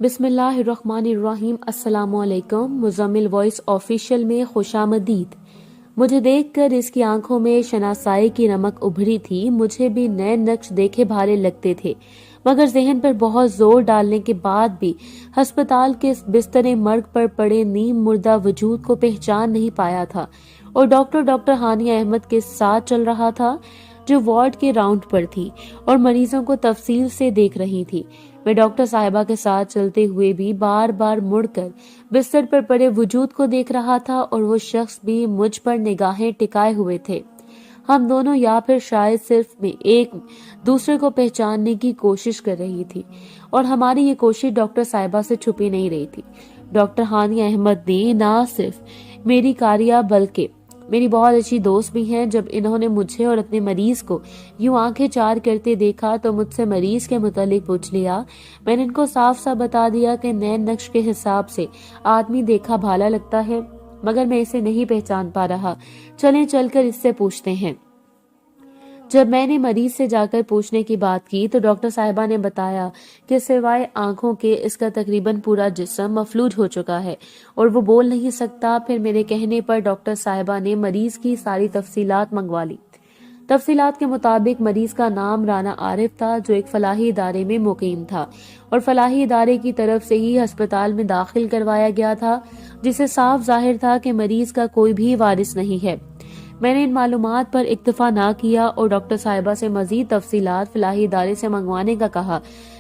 بسم اللہ الرحمن الرحیم۔ السلام علیکم۔ مزمل وائس آفیشیل میں خوش آمدید۔ مجھے دیکھ کر اس کی آنکھوں میں شناسائی کی نمک ابھری تھی۔ مجھے بھی نئے نقش دیکھے بھالے لگتے تھے، مگر ذہن پر بہت زور ڈالنے کے بعد بھی ہسپتال کے بستر مرگ پر پڑے نیم مردہ وجود کو پہچان نہیں پایا تھا، اور ڈاکٹر ہانیہ احمد کے ساتھ چل رہا تھا، جو وارڈ کے راؤنڈ پر تھی اور مریضوں کو تفصیل سے دیکھ رہی تھی۔ میں ڈاکٹر صاحبہ کے ساتھ چلتے ہوئے بھی بار بار مڑ کر بستر پر پڑے وجود کو دیکھ رہا تھا، اور وہ شخص بھی مجھ پر نگاہیں ٹکائے ہوئے تھے۔ ہم دونوں یا پھر شاید صرف میں ایک دوسرے کو پہچاننے کی کوشش کر رہی تھی، اور ہماری یہ کوشش ڈاکٹر صاحبہ سے چھپی نہیں رہی تھی۔ ڈاکٹر ہانیہ احمد نے نہ صرف میری قاریہ بلکہ میری بہت اچھی دوست بھی ہیں۔ جب انہوں نے مجھے اور اپنے مریض کو یوں آنکھیں چار کرتے دیکھا تو مجھ سے مریض کے متعلق پوچھ لیا۔ میں نے ان کو صاف صاف بتا دیا کہ نئے نقش کے حساب سے آدمی دیکھا بھالا لگتا ہے، مگر میں اسے نہیں پہچان پا رہا۔ چلیں چل کر اس سے پوچھتے ہیں۔ جب میں نے مریض سے جا کر پوچھنے کی بات کی تو ڈاکٹر صاحبہ نے بتایا کہ سوائے آنکھوں کے اس کا تقریباً پورا جسم مفلوج ہو چکا ہے اور وہ بول نہیں سکتا۔ پھر میرے کہنے پر ڈاکٹر صاحبہ نے مریض کی ساری تفصیلات منگوا لی۔ تفصیلات کے مطابق مریض کا نام رانا عارف تھا، جو ایک فلاحی ادارے میں مقیم تھا اور فلاحی ادارے کی طرف سے ہی ہسپتال میں داخل کروایا گیا تھا، جسے صاف ظاہر تھا کہ مریض کا کوئی بھی وارث نہیں ہے۔ میں نے ان معلومات پر اکتفا نہ کیا اور ڈاکٹر صاحبہ سے مزید تفصیلات فلاحی ادارے سے منگوانے کا کہا۔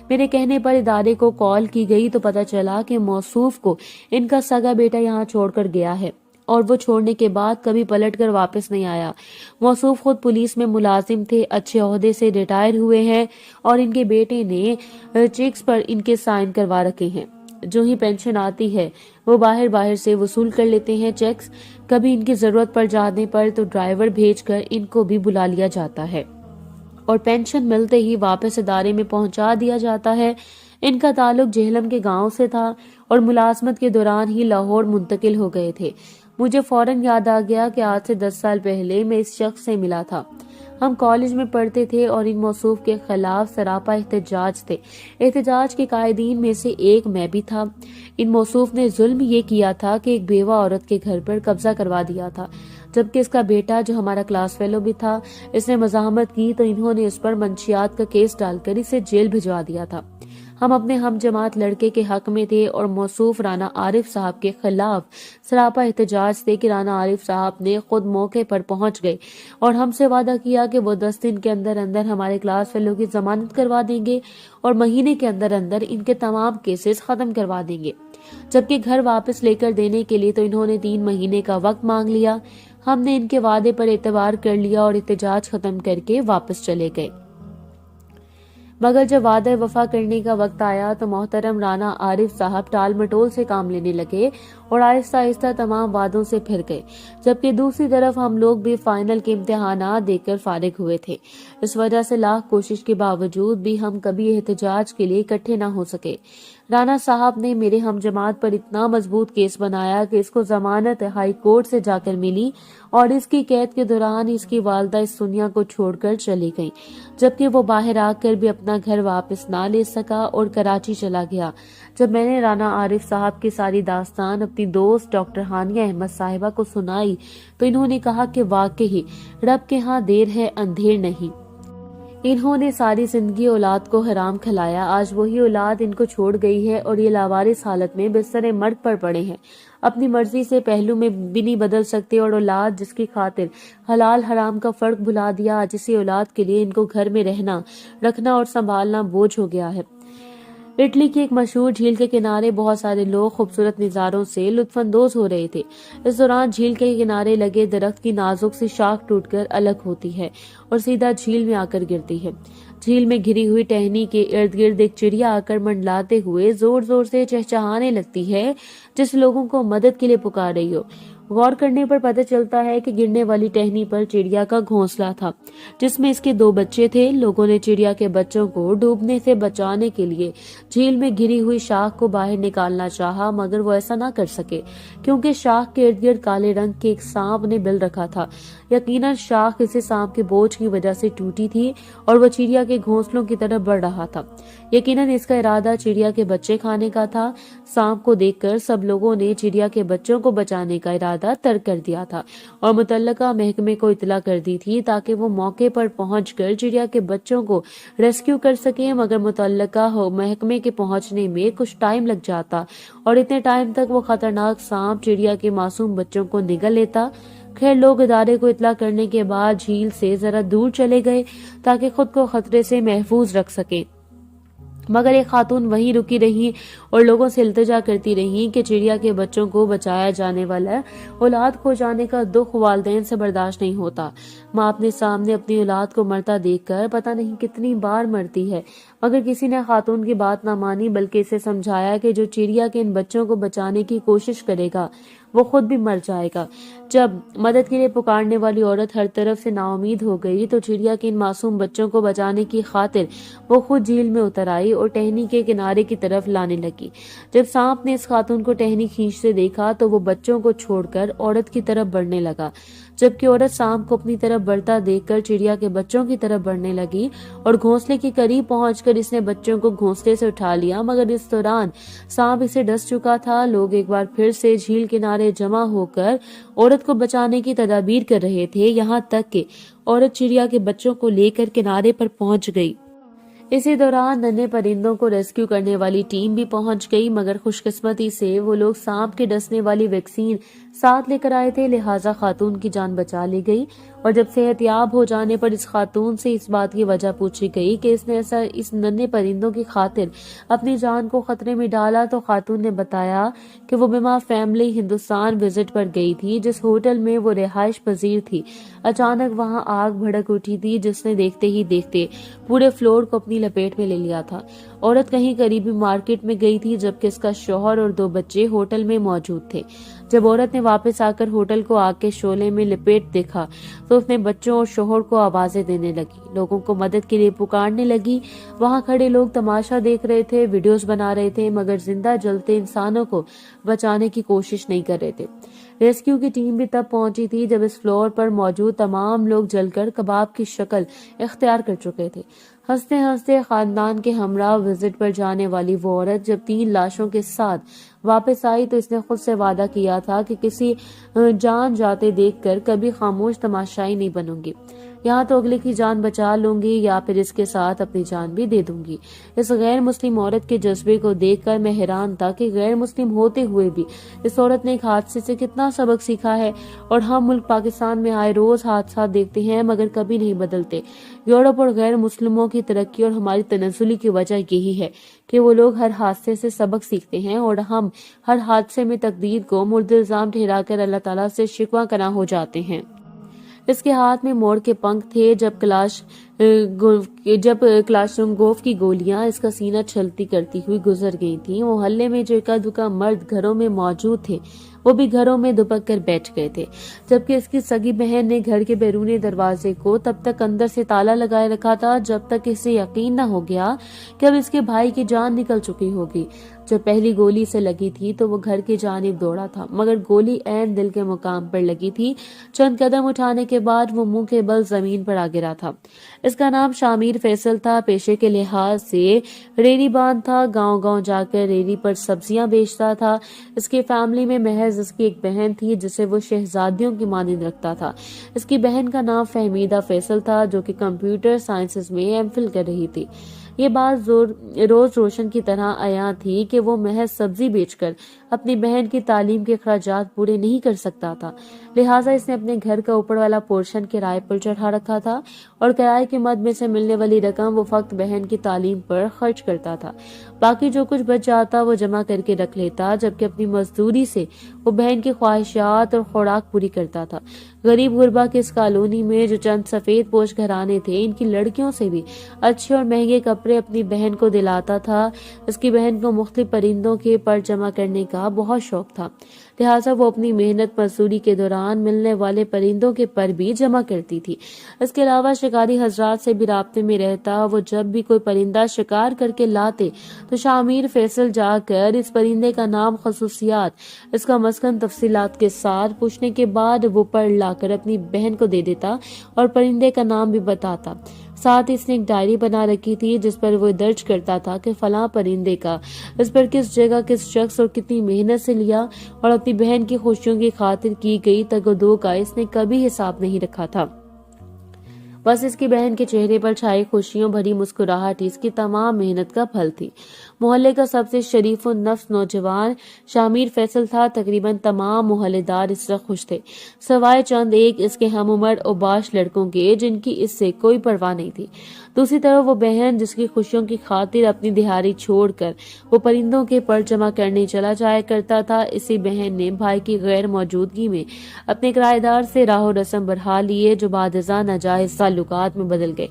میرے کہنے پر ادارے کو کال کی گئی تو پتہ چلا کہ موصوف کو ان کا سگا بیٹا یہاں چھوڑ کر گیا ہے، اور وہ چھوڑنے کے بعد کبھی پلٹ کر واپس نہیں آیا۔ موصوف خود پولیس میں ملازم تھے، اچھے عہدے سے ریٹائر ہوئے ہیں، اور ان کے بیٹے نے چیکس پر ان کے سائن کروا رکھے ہیں۔ جو ہی پینشن آتی ہے وہ باہر سے وصول کر لیتے ہیں چیکس۔ کبھی ان کی ضرورت پڑ جانے پر تو ڈرائیور بھیج کر ان کو بھی بلا لیا جاتا ہے، اور پینشن ملتے ہی واپس ادارے میں پہنچا دیا جاتا ہے۔ ان کا تعلق جہلم کے گاؤں سے تھا اور ملازمت کے دوران ہی لاہور منتقل ہو گئے تھے۔ مجھے فوراً یاد آ گیا کہ آج سے 10 سال پہلے میں اس شخص سے ملا تھا۔ ہم کالج میں پڑھتے تھے اور ان موصوف کے خلاف سراپا احتجاج تھے۔ احتجاج کے قائدین میں سے ایک میں بھی تھا۔ ان موصوف نے ظلم یہ کیا تھا کہ ایک بیوہ عورت کے گھر پر قبضہ کروا دیا تھا، جبکہ اس کا بیٹا جو ہمارا کلاس فیلو بھی تھا، اس نے مزاحمت کی تو انہوں نے اس پر منشیات کا کیس ڈال کر اسے جیل بھجوا دیا تھا۔ ہم اپنے ہم جماعت لڑکے کے حق میں تھے اور موصوف رانا عارف صاحب کے خلاف سراپا احتجاج تھے کہ رانا عارف صاحب نے خود موقع پر پہنچ گئے اور ہم سے وعدہ کیا کہ وہ 10 دن کے اندر اندر ہمارے کلاس فیلو کی ضمانت کروا دیں گے اور مہینے کے اندر اندر ان کے تمام کیسز ختم کروا دیں گے، جبکہ گھر واپس لے کر دینے کے لیے تو انہوں نے 3 مہینے کا وقت مانگ لیا۔ ہم نے ان کے وعدے پر اعتبار کر لیا اور احتجاج ختم کر کے واپس چلے گئے، مگر جب وعدہ وفا کرنے کا وقت آیا تو محترم رانا عارف صاحب ٹال مٹول سے کام لینے لگے اور آہستہ آہستہ تمام وعدوں سے پھر گئے، جبکہ دوسری طرف ہم لوگ بھی فائنل کے امتحانات دے کر فارغ ہوئے تھے۔ اس وجہ سے لاکھ کوشش کے باوجود بھی ہم کبھی احتجاج کے لیے اکٹھے نہ ہو سکے۔ رانا صاحب نے میرے ہم جماعت پر اتنا مضبوط کیس بنایا کہ اس کو ضمانت ہائی کورٹ سے جا کر ملی، اور اس کی قید کے دوران اس کی والدہ اس دنیا کو چھوڑ کر چلی گئی، جبکہ وہ باہر آ کر بھی اپنا گھر واپس نہ لے سکا اور کراچی چلا گیا۔ جب میں نے رانا عارف صاحب کی ساری داستان اپنی دوست ڈاکٹر ہانیہ احمد صاحبہ کو سنائی تو انہوں نے کہا کہ واقعی رب کے ہاں دیر ہے اندھیر نہیں۔ انہوں نے ساری زندگی اولاد کو حرام کھلایا، آج وہی اولاد ان کو چھوڑ گئی ہے اور یہ لاوارث حالت میں بستر مرگ پر پڑے ہیں۔ اپنی مرضی سے پہلو میں بھی نہیں بدل سکتے، اور اولاد جس کی خاطر حلال حرام کا فرق بھلا دیا، آج اسی اولاد کے لیے ان کو گھر میں رہنا رکھنا اور سنبھالنا بوجھ ہو گیا ہے۔ اٹلی کی ایک مشہور جھیل کے کنارے بہت سارے لوگ خوبصورت نظاروں سے لطف اندوز ہو رہے تھے۔ اس دوران جھیل کے کنارے لگے درخت کی نازک سی شاخ ٹوٹ کر الگ ہوتی ہے اور سیدھا جھیل میں آ کر گرتی ہے۔ جھیل میں گھری ہوئی ٹہنی کے ارد گرد ایک چڑیا آ کر منڈلاتے ہوئے زور زور سے چہچہانے لگتی ہے، جس لوگوں کو مدد کے لیے پکار رہی ہو۔ غور کرنے پر پتہ چلتا ہے کہ گرنے والی ٹہنی پر چڑیا کا گھونسلہ تھا جس میں اس کے 2 بچے تھے۔ لوگوں نے چڑیا کے بچوں کو ڈوبنے سے بچانے کے لیے جھیل میں گری ہوئی شاخ کو باہر نکالنا چاہا، مگر وہ ایسا نہ کر سکے کیونکہ شاخ کے ارد گرد کالے رنگ کے ایک سانپ نے بل رکھا تھا۔ یقیناً شاخ کسی سانپ کے بوجھ کی وجہ سے ٹوٹی تھی اور وہ چڑیا کے گھونسلوں کی طرف بڑھ رہا تھا۔ یقیناً اس کا ارادہ چڑیا کے بچے کھانے کا تھا۔ سانپ کو دیکھ کر سب لوگوں نے چڑیا کے بچوں کو بچانے کا ارادہ ترک کر دیا تھا اور متعلقہ محکمے کو اطلاع کر دی تھی تاکہ وہ موقع پر پہنچ کر چڑیا کے بچوں کو ریسکیو کر سکیں، مگر متعلقہ محکمے کے پہنچنے میں کچھ ٹائم لگ جاتا اور اتنے ٹائم تک وہ خطرناک سانپ چڑیا کے معصوم بچوں کو نگل لیتا۔ خیر، لوگ ادارے کو اطلاع کرنے کے بعد جھیل سے ذرا دور چلے گئے تاکہ خود کو خطرے سے محفوظ رکھ سکیں، مگر ایک خاتون وہیں رکی رہی اور لوگوں سے التجا کرتی رہی کہ چڑیا کے بچوں کو بچایا جانے والا اولاد کھو جانے کا دکھ والدین سے برداشت نہیں ہوتا۔ ماں اپنے سامنے اپنی اولاد کو مرتا دیکھ کر پتہ نہیں کتنی بار مرتی ہے، مگر کسی نے خاتون کی بات نہ مانی بلکہ اسے سمجھایا کہ جو چڑیا کے ان بچوں کو بچانے کی کوشش کرے گا وہ خود بھی مر جائے گا۔ جب مدد کے لیے پکارنے والی عورت ہر طرف سے نا امید ہو گئی تو چڑیا کے ان معصوم بچوں کو بچانے کی خاطر وہ خود جھیل میں اتر آئی اور ٹہنی کے کنارے کی طرف لانے لگی۔ جب سانپ نے اس خاتون کو ٹہنی کھینچتے دیکھا تو وہ بچوں کو چھوڑ کر عورت کی طرف بڑھنے لگا، جبکہ عورت سانپ کو اپنی طرف بڑھتا دیکھ کر چڑیا کے بچوں کی طرف بڑھنے لگی اور گھونسلے کے قریب پہنچ کر اس نے بچوں کو گھونسلے سے اٹھا لیا، مگر اس دوران سانپ اسے ڈس چکا تھا۔ لوگ ایک بار پھر سے جھیل کنارے جمع ہو کر عورت کو بچانے کی تدابیر کر رہے تھے، یہاں تک کہ عورت چڑیا کے بچوں کو لے کر کنارے پر پہنچ گئی۔ اسی دوران ننھے پرندوں کو ریسکیو کرنے والی ٹیم بھی پہنچ گئی، مگر خوش قسمتی سے وہ لوگ سانپ کے ڈسنے والی ویکسین ساتھ لے کر آئے تھے، لہٰذا خاتون کی جان بچا لی گئی۔ اور جب صحت یاب ہو جانے پر اس خاتون سے اس بات کی وجہ پوچھی گئی کہ اس نے ایسا اس ننھے پرندوں کی خاطر اپنی جان کو خطرے میں ڈالا تو خاتون نے بتایا کہ وہ بیمار فیملی ہندوستان وزٹ پر گئی تھی، جس ہوٹل میں وہ رہائش پذیر تھی۔ اچانک وہاں آگ بھڑک اٹھی تھی جس نے دیکھتے ہی دیکھتے پورے فلور کو اپنی لپیٹ میں لے لیا تھا۔ عورت کہیں قریبی مارکیٹ میں گئی تھی جبکہ اس کا شوہر اور 2 بچے ہوٹل میں موجود تھے۔ جب عورت نے واپس آ کر ہوٹل کو آگ کے شعلے میں لپیٹ دیکھا تو اس نے بچوں اور شوہر کو آوازیں دینے لگی، لوگوں کو مدد کے لیے پکارنے لگی۔ وہاں کھڑے لوگ تماشا دیکھ رہے تھے، ویڈیوز بنا رہے تھے، مگر زندہ جلتے انسانوں کو بچانے کی کوشش نہیں کر رہے تھے۔ ریسکیو کی ٹیم بھی تب پہنچی تھی جب اس فلور پر موجود تمام لوگ جل کر کباب کی شکل اختیار کر چکے تھے۔ ہنستے ہنستے خاندان کے ہمراہ وزٹ پر جانے والی وہ عورت جب 3 لاشوں کے ساتھ واپس آئی تو اس نے خود سے وعدہ کیا تھا کہ کسی جان جاتے دیکھ کر کبھی خاموش تماشائی نہیں بنوں گی، یہاں تو اگلے کی جان بچا لوں گی یا پھر اس کے ساتھ اپنی جان بھی دے دوں گی۔ اس غیر مسلم عورت کے جذبے کو دیکھ کر میں حیران تھا کہ غیر مسلم ہوتے ہوئے بھی اس عورت نے ایک حادثے سے کتنا سبق سیکھا ہے، اور ہم ملک پاکستان میں آئے روز حادثات دیکھتے ہیں مگر کبھی نہیں بدلتے۔ یورپ اور غیر مسلموں کی ترقی اور ہماری تنزلی کی وجہ یہی ہے کہ وہ لوگ ہر حادثے سے سبق سیکھتے ہیں اور ہم ہر حادثے میں تقدیر کو مورد الزام ٹھہرا کر اللہ تعالیٰ سے شکوہ کرنا ہو جاتے ہیں۔ اس کے ہاتھ میں مور کے پنکھ تھے۔ جب کلاشنکوف کی گولیاں اس کا سینہ چھلتی کرتی ہوئی گزر گئی تھیں، محلے میں جو اکا دکا مرد گھروں میں موجود تھے وہ بھی گھروں میں دبک کر بیٹھ گئے تھے، جبکہ اس کی سگی بہن نے گھر کے بیرونی دروازے کو تب تک اندر سے تالا لگائے رکھا تھا جب تک اسے یقین نہ ہو گیا کہ اب اس کے بھائی کی جان نکل چکی ہوگی۔ جب پہلی گولی سے لگی تھی تو وہ گھر کی جانب دوڑا تھا، مگر گولی عین دل کے مقام پر لگی تھی۔ چند قدم اٹھانے کے بعد وہ منہ کے بل زمین پر آ گرا تھا۔ اس کا نام شامیر فیصل تھا، پیشے کے لحاظ سے ریری باندھ تھا، گاؤں گاؤں جا کر ریری پر سبزیاں بیچتا تھا۔ اس کی فیملی میں محض اس کی ایک بہن تھی جسے وہ شہزادیوں کی مانند رکھتا تھا۔ اس کی بہن کا نام فہمیدہ فیصل تھا جو کہ کمپیوٹر سائنسز میں ایم فل کر رہی تھی۔ یہ بات روز روشن کی طرح عیاں تھی کہ وہ محض سبزی بیچ کر اپنی بہن کی تعلیم کے اخراجات پورے نہیں کر سکتا تھا، لہٰذا اس نے اپنے گھر کا اوپر والا پورشن کرائے پر چڑھا رکھا تھا اور کرائے کے مد میں سے ملنے والی رقم وہ فقط بہن کی تعلیم پر خرچ کرتا تھا۔ باقی جو کچھ بچ جاتا وہ جمع کر کے رکھ لیتا، جبکہ اپنی مزدوری سے وہ بہن کی خواہشات اور خوراک پوری کرتا تھا۔ غریب غربا کی اس کالونی میں جو چند سفید پوش گھرانے تھے، ان کی لڑکیوں سے بھی اچھے اور مہنگے کپڑے اپنی بہن کو دلاتا تھا۔ اس کی بہن کو مختلف پرندوں کے پر جمع کرنے کا بہت شوق تھا، لہٰذا وہ اپنی محنت مزدوری کے دوران ملنے والے پرندوں کے پر بھی جمع کرتی تھی۔ اس کے علاوہ شکاری حضرات سے بھی رابطے میں رہتا۔ وہ جب بھی کوئی پرندہ شکار کر کے لاتے تو شاہ میر فیصل جا کر اس پرندے کا نام، خصوصیات، اس کا مسکن تفصیلات کے ساتھ پوچھنے کے بعد وہ پر لا کر اپنی بہن کو دے دیتا اور پرندے کا نام بھی بتاتا۔ ساتھ اس نے ایک ڈائری بنا رکھی تھی جس پر وہ درج کرتا تھا کہ فلاں پرندے کا اس پر کس جگہ، کس شخص اور کتنی محنت سے لیا اور اپنی بہن کی خوشیوں کی خاطر کی گئی تگ-و-دو کا اس نے کبھی حساب نہیں رکھا تھا۔ بس اس کی بہن کے چہرے پر چھائی خوشیوں بھری مسکراہٹ اس کی تمام محنت کا پھل تھی۔ محلے کا سب سے شریف النفس نوجوان شاہ میر فیصل تھا۔ تقریباً تمام محلے دار اس سے خوش تھے، سوائے چند ایک اس کے ہم عمر اوباش لڑکوں کے جن کی اس سے کوئی پرواہ نہیں تھی۔ دوسری طرف وہ بہن جس کی خوشیوں کی خاطر اپنی دہاڑی چھوڑ کر وہ پرندوں کے پر جمع کرنے چلا جایا کرتا تھا، اسی بہن نے بھائی کی غیر موجودگی میں اپنے کرایہ دار سے راہ و رسم بڑھا لیے جو بعد ازاں ناجائز تعلقات میں بدل گئے۔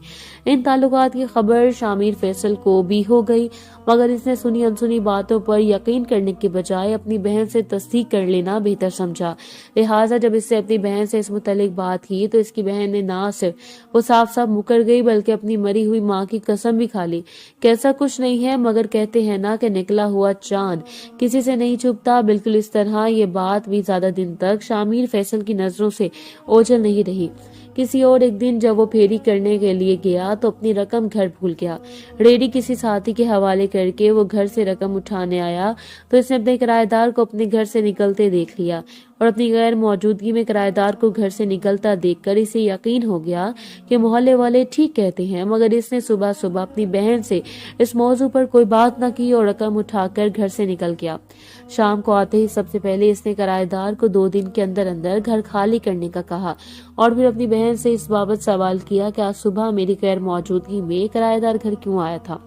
ان تعلقات کی خبر شاہ میر فیصل کو بھی ہو گئی، مگر اس نے سنی انسنی باتوں پر یقین کرنے کے بجائے اپنی بہن سے تصدیق کر لینا بہتر سمجھا۔ لہٰذا جب اس سے اپنی بہن سے اس متعلق بات کی تو اس کی بہن نے نہ صرف وہ صاف صاف مکر گئی بلکہ اپنی مری ہوئی ماں کی قسم بھی کھا لی کہ ایسا کچھ نہیں ہے، مگر کہتے ہیں نا کہ نکلا ہوا چاند کسی سے نہیں چھپتا، بالکل اس طرح یہ بات بھی زیادہ دن تک شاہ میر فیصل کی نظروں سے اوجھل نہیں رہی۔ کسی اور ایک دن جب وہ پھیری کرنے کے لیے گیا تو اپنی رقم گھر بھول گیا۔ ریڈی کسی ساتھی کے حوالے کر کے وہ گھر سے رقم اٹھانے آیا تو اس نے اپنے کرایہ دار کو اپنے گھر سے نکلتے دیکھ لیا اور اپنی غیر موجودگی میں کرایہ دار کو گھر سے نکلتا دیکھ کر اسے یقین ہو گیا کہ محلے والے ٹھیک کہتے ہیں، مگر اس نے صبح صبح اپنی بہن سے اس موضوع پر کوئی بات نہ کی اور رقم اٹھا کر گھر سے نکل گیا۔ شام کو آتے ہی سب سے پہلے اس نے کرایہ دار کو 2 دن کے اندر اندر گھر خالی کرنے کا کہا اور پھر اپنی بہن سے اس بابت سوال کیا کہ آج صبح میری غیر موجودگی میں کرایہ دار گھر کیوں آیا تھا۔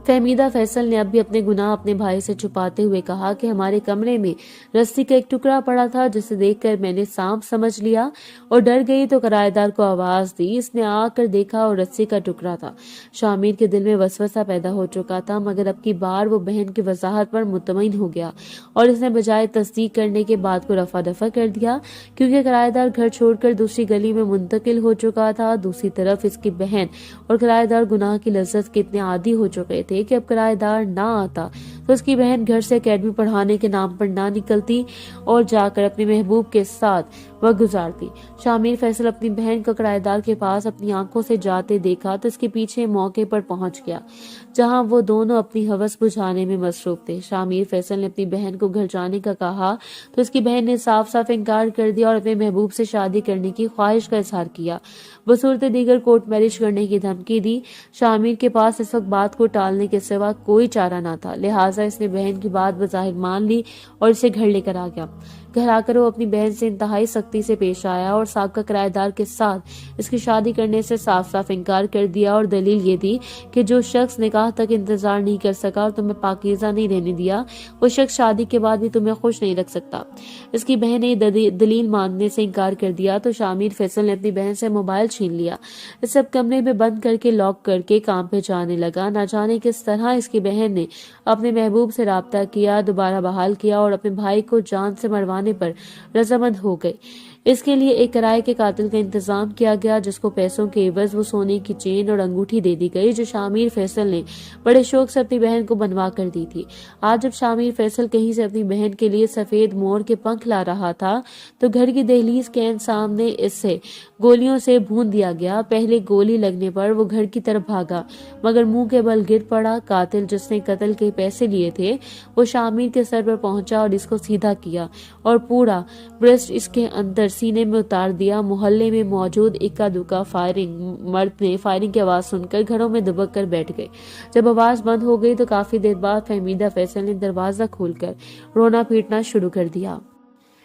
فہمیدہ فیصل نے اب بھی اپنے گناہ اپنے بھائی سے چھپاتے ہوئے کہا کہ ہمارے کمرے میں رسی کا ایک ٹکڑا پڑا تھا جسے دیکھ کر میں نے سانپ سمجھ لیا اور ڈر گئی تو کرایہ دار کو آواز دی، اس نے آ کر دیکھا اور رسی کا ٹکڑا تھا۔ شاہ میر کے دل میں وسوسہ پیدا ہو چکا تھا، مگر اب کی بار وہ بہن کی وضاحت پر مطمئن ہو گیا اور اس نے بجائے تصدیق کرنے کے بعد کو رفع دفع کر دیا، کیونکہ کرایہ دار گھر چھوڑ کر دوسری گلی میں منتقل ہو چکا تھا۔ دوسری طرف اس کی بہن اور کرایہ دار گناہ کی لذت کے اتنے عادی ہو چکے تھے کہ اب کرایہ دار نہ آتا تو اس کی بہن گھر سے اکیڈمی پڑھانے کے نام پر نہ نکلتی اور جا کر اپنے محبوب کے ساتھ وقت گزارتی۔ شاہ میر فیصل اپنی بہن کو کرایہ دار کے پاس اپنی آنکھوں سے جاتے دیکھا تو اس کے پیچھے موقع پر پہنچ گیا جہاں وہ دونوں اپنی ہوس بجھانے میں مصروف تھے۔ شاہ میر فیصل نے اپنی بہن کو گھر جانے کا کہا تو اس کی بہن نے صاف صاف انکار کر دیا اور اپنے محبوب سے شادی کرنے کی خواہش کا اظہار کیا، بصورت دیگر کورٹ میرج کرنے کی دھمکی دی۔ شاہ میر کے پاس اس وقت بات کو ٹالنے کے سوا کوئی چارہ نہ تھا، لہٰذا اس نے بہن کی بات بظاہر مان لی اور اسے گھر لے کر آ گیا۔ گھر آ کر وہ اپنی بہن سے انتہائی سختی سے پیش آیا اور سابقہ کرایہ دار کے ساتھ اس کی شادی کرنے سے صاف صاف انکار کر دیا اور دلیل یہ دی کہ جو شخص نکاح تک انتظار نہیں کر سکا اور تمہیں پاکیزہ نہیں رہنے دیا، وہ شخص شادی کے بعد بھی تمہیں خوش نہیں رکھ سکتا۔ اس کی بہن نے دلیل ماننے سے انکار کر دیا تو شاہ میر فیصل نے اپنی بہن سے موبائل چھین لیا، اس سب کمرے میں بند کر کے لاک کر کے کام پہ جانے لگا۔ نہ جانے کس طرح اس کی بہن نے اپنے محبوب سے رابطہ کیا، دوبارہ بحال کیا اور اپنے بھائی کو جان سے مروانے پر رضامند ہو گئی۔ اس کے لیے ایک کرائے کے قاتل کا انتظام کیا گیا جس کو پیسوں کے عوض وہ سونے کی چین اور انگوٹھی دے دی گئی جو شاہ میر فیصل نے بڑے شوق سے اپنی بہن کو بنوا کر دی تھی۔ آج جب شاہ میر فیصل کہیں سے اپنی بہن کے لیے سفید مور کے پنکھ لا رہا تھا تو گھر کی دہلیز کے عین سامنے اس سے گولیوں سے بھون دیا گیا۔ پہلے گولی لگنے پر وہ گھر کی طرف بھاگا مگر منہ کے بل گر پڑا۔ قاتل جس نے قتل کے پیسے لیے تھے وہ شاہ میر کے سر پر پہنچا اور اس کو سیدھا کیا اور پورا برسٹ اس کے اندر سینے میں اتار دیا۔ محلے میں موجود اکا دکا مرد نے فائرنگ کی آواز سن کر گھروں میں دبک کر بیٹھ گئے۔ جب آواز بند ہو گئی تو کافی دیر بعد فہمیدہ فیصل نے دروازہ کھول کر رونا پیٹنا شروع کر دیا۔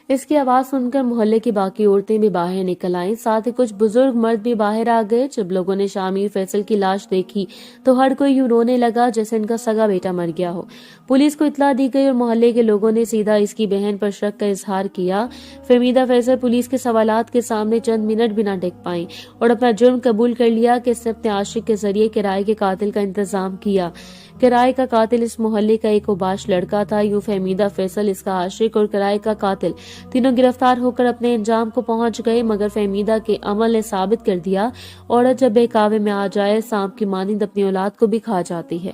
اس کی آواز سن کر محلے کی باقی عورتیں بھی باہر نکل آئیں، ساتھ ہی کچھ بزرگ مرد بھی باہر آ گئے۔ جب لوگوں نے شامیر فیصل کی لاش دیکھی تو ہر کوئی یوں رونے لگا جیسے ان کا سگا بیٹا مر گیا ہو۔ پولیس کو اطلاع دی گئی اور محلے کے لوگوں نے سیدھا اس کی بہن پر شک کا اظہار کیا۔ فہمیدہ فیصل پولیس کے سوالات کے سامنے چند منٹ بھی نہ ٹک پائیں اور اپنا جرم قبول کر لیا کہ اس نے اپنے عاشق کے ذریعے کرائے کے قاتل کا انتظام کیا۔ کرائے کا قاتل اس محلے کا ایک اوباش لڑکا تھا۔ یوں فہمیدہ فیصل، اس کا عاشق اور کرائے کا قاتل تینوں گرفتار ہو کر اپنے انجام کو پہنچ گئے، مگر فہمیدہ کے عمل نے ثابت کر دیا عورت جب بہکاوے میں آ جائے سانپ کی مانند اپنی اولاد کو بھی کھا جاتی ہے۔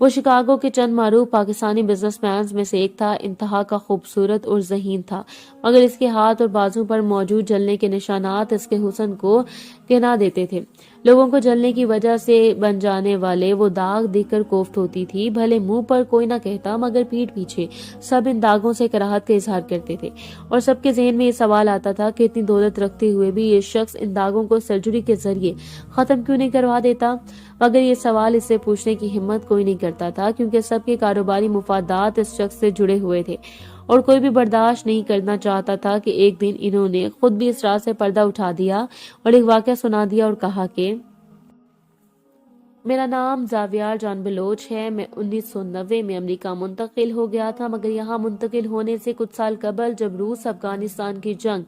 وہ شکاگو کے چند معروف پاکستانی بزنس مینز میں سے ایک تھا، انتہا کا خوبصورت اور ذہین تھا، مگر اس کے ہاتھ اور بازو پر موجود جلنے کے نشانات اس کے حسن کو گنا دیتے تھے۔ لوگوں کو جلنے کی وجہ سے بن جانے والے وہ داغ دیکھ کر کوفت ہوتی تھی، بھلے منہ پر کوئی نہ کہتا مگر پیٹھ پیچھے سب ان داغوں سے کراہت کا اظہار کرتے تھے، اور سب کے ذہن میں یہ سوال آتا تھا کہ اتنی دولت رکھتے ہوئے بھی یہ شخص ان داغوں کو سرجری کے ذریعے ختم کیوں نہیں کروا دیتا، مگر یہ سوال اس سے پوچھنے کی ہمت کوئی نہیں کرتا تھا، کیونکہ سب کے کاروباری مفادات اس شخص سے جڑے ہوئے تھے، اور کوئی بھی برداشت نہیں کرنا چاہتا تھا کہ ایک دن انہوں نے خود بھی اس راز سے پردہ اٹھا دیا اور ایک واقعہ سنا دیا اور کہا کہ میرا نام زاویار جان بلوچ ہے، میں 1990 میں امریکہ منتقل ہو گیا تھا، مگر یہاں منتقل ہونے سے کچھ سال قبل جب روس افغانستان کی جنگ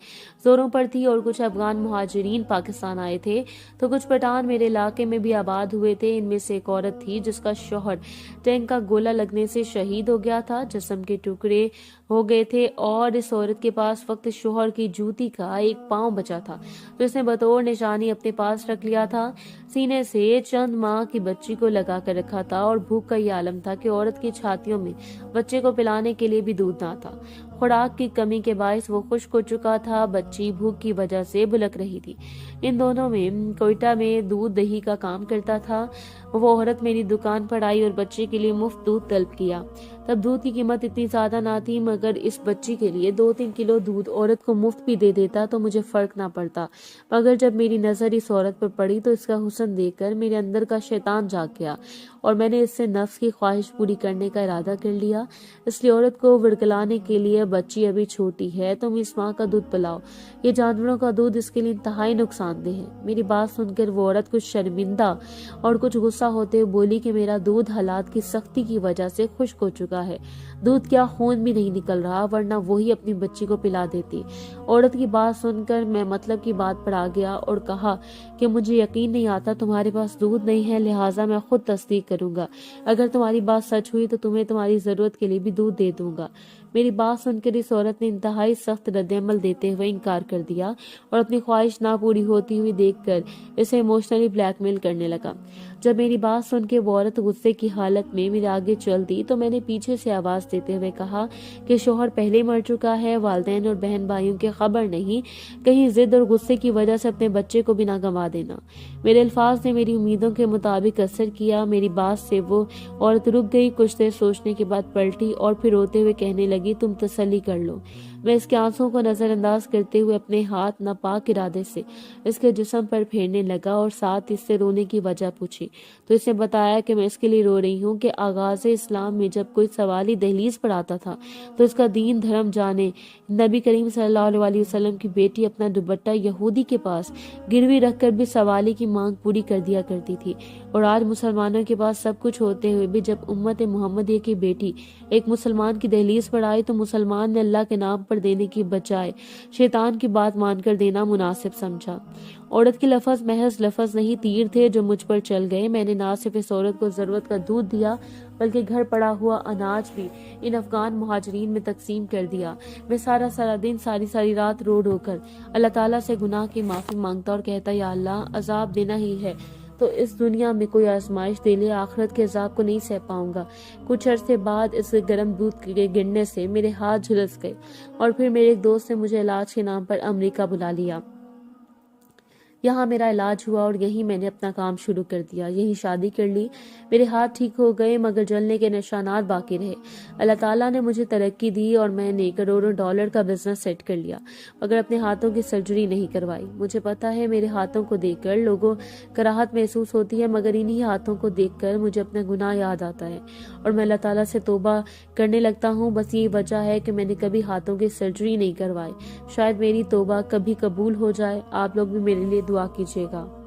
زوروں پر تھی اور کچھ افغان مہاجرین پاکستان آئے تھے تو کچھ پٹھان میرے علاقے میں بھی آباد ہوئے تھے۔ ان میں سے ایک عورت تھی جس کا شوہر ٹینک کا گولہ لگنے سے شہید ہو گیا تھا، جسم کے ٹکڑے ہو گئے تھے، اور اس عورت کے پاس فقط شوہر کی جوتی کا ایک پاؤں بچا تھا تو اس نے بطور نشانی اپنے پاس رکھ لیا تھا۔ سینے سے چند ماہ کی بچی کو لگا کر رکھا تھا، اور بھوک کا یہ عالم تھا کہ عورت کی چھاتیوں میں بچے کو پلانے کے لیے بھی دودھ نہ تھا۔ خوراک کی کمی کے باعث وہ خشک ہو چکا تھا، بچی بھوک کی وجہ سے بلک رہی تھی۔ ان دونوں میں کوئٹہ میں دودھ دہی کا کام کرتا تھا۔ وہ عورت میری دکان پر آئی اور بچے کے لیے مفت دودھ طلب کیا۔ تب دودھ کی قیمت اتنی زیادہ نہ تھی، مگر اس بچی کے لیے 2-3 کلو دودھ عورت کو مفت بھی دے دیتا تو مجھے فرق نہ پڑتا، مگر جب میری نظر اس عورت پر پڑی تو اس کا حسن دیکھ کر میرے اندر کا شیطان جاگ گیا اور میں نے اس سے نفس کی خواہش پوری کرنے کا ارادہ کر لیا۔ اس لیے عورت کو ورگلانے کے لیے بچی ابھی چھوٹی ہے، تم اس ماں کا دودھ پلاؤ، یہ جانوروں کا دودھ اس کے لیے انتہائی نقصان دہ ہے۔ میری بات سن کر وہ عورت کچھ شرمندہ اور کچھ غصہ ہوتے ہوئے بولی کہ میرا دودھ حالات کی سختی کی وجہ سے خشک ہو چکا ہے، دودھ کیا خون بھی نہیں نکل رہا، ورنہ وہی اپنی بچی کو پلا دیتی۔ عورت کی بات سن کر میں مطلب کی بات پر آ گیا اور کہا کہ مجھے یقین نہیں آتا تمہارے پاس دودھ نہیں ہے، لہٰذا میں خود تصدیق کروں گا، اگر تمہاری بات سچ ہوئی تو تمہیں تمہاری ضرورت کے لیے بھی دودھ دے دوں گا۔ میری بات سن کر اس عورت نے انتہائی سخت رد عمل دیتے ہوئے انکار کر دیا اور اپنی خواہش نہ پوری ہوتی ہوئی دیکھ کر اسے ایموشنلی بلیک میل کرنے لگا۔ جب میری بات سن کے وہ عورت غصے کی حالت میں میرے آگے چل دی تو میں نے پیچھے سے آواز دیتے ہوئے کہا کہ شوہر پہلے ہی مر چکا ہے، والدین اور بہن بھائیوں کی خبر نہیں، کہیں ضد اور غصے کی وجہ سے اپنے بچے کو بھی نہ گنوا دینا۔ میرے الفاظ نے میری امیدوں کے مطابق اثر کیا۔ میری بات سے وہ عورت رک گئی، کچھ دیر سوچنے کے بعد پلٹی اور پھر روتے ہوئے کہنے لگی تم تسلی کر لو۔ میں اس کے آنسوں کو نظر انداز کرتے ہوئے اپنے ہاتھ ناپاک ارادے سے اس کے جسم پر پھیرنے لگا اور ساتھ اس سے رونے کی وجہ پوچھی تو اس نے بتایا کہ میں اس کے لیے رو رہی ہوں کہ آغاز اسلام میں جب کوئی سوالی دہلیز پر آتا تھا تو اس کا دین دھرم جانے نبی کریم صلی اللہ علیہ وسلم کی بیٹی اپنا دوپٹہ یہودی کے پاس گروی رکھ کر بھی سوالی کی مانگ پوری کر دیا کرتی تھی، اور آج مسلمانوں کے پاس سب کچھ ہوتے ہوئے بھی جب امت محمدیہ کی بیٹی ایک مسلمان کی دہلیز پر آئی تو مسلمان نے اللہ کے نام پر دینے کی بجائے شیطان کی بات مان کر دینا مناسب سمجھا۔ عورت کے لفظ محض لفظ نہیں، تیر تھے جو مجھ پر چل گئے۔ میں نے نہ صرف اس عورت کو ضرورت کا دودھ دیا بلکہ گھر پڑا ہوا اناج بھی ان افغان مہاجرین میں تقسیم کر دیا۔ میں سارا دن ساری رات رو کر اللہ تعالیٰ سے گناہ کی معافی مانگتا اور کہتا یا اللہ عذاب دینا ہی ہے تو اس دنیا میں کوئی آزمائش دے لے، آخرت کے عذاب کو نہیں سہ پاؤں گا۔ کچھ عرصے بعد اس گرم دودھ کے گرنے سے میرے ہاتھ جھلس گئے اور پھر میرے ایک دوست نے مجھے علاج کے نام پر امریکہ بلا لیا۔ یہاں میرا علاج ہوا اور یہیں میں نے اپنا کام شروع کر دیا، یہیں شادی کر لی۔ میرے ہاتھ ٹھیک ہو گئے مگر جلنے کے نشانات باقی رہے۔ اللہ تعالیٰ نے مجھے ترقی دی اور میں نے کروڑوں ڈالر کا بزنس سیٹ کر لیا مگر اپنے ہاتھوں کی سرجری نہیں کروائی۔ مجھے پتا ہے میرے ہاتھوں کو دیکھ کر لوگوں کراہت محسوس ہوتی ہے مگر انہی ہاتھوں کو دیکھ کر مجھے اپنا گناہ یاد آتا ہے اور میں اللہ تعالیٰ سے توبہ کرنے لگتا ہوں۔ بس یہی وجہ ہے کہ میں نے کبھی ہاتھوں کی سرجری نہیں کروائی۔ شاید میری توبہ کبھی قبول ہو جائے۔ آپ لوگ بھی میرے لیے دعا کیجیے گا۔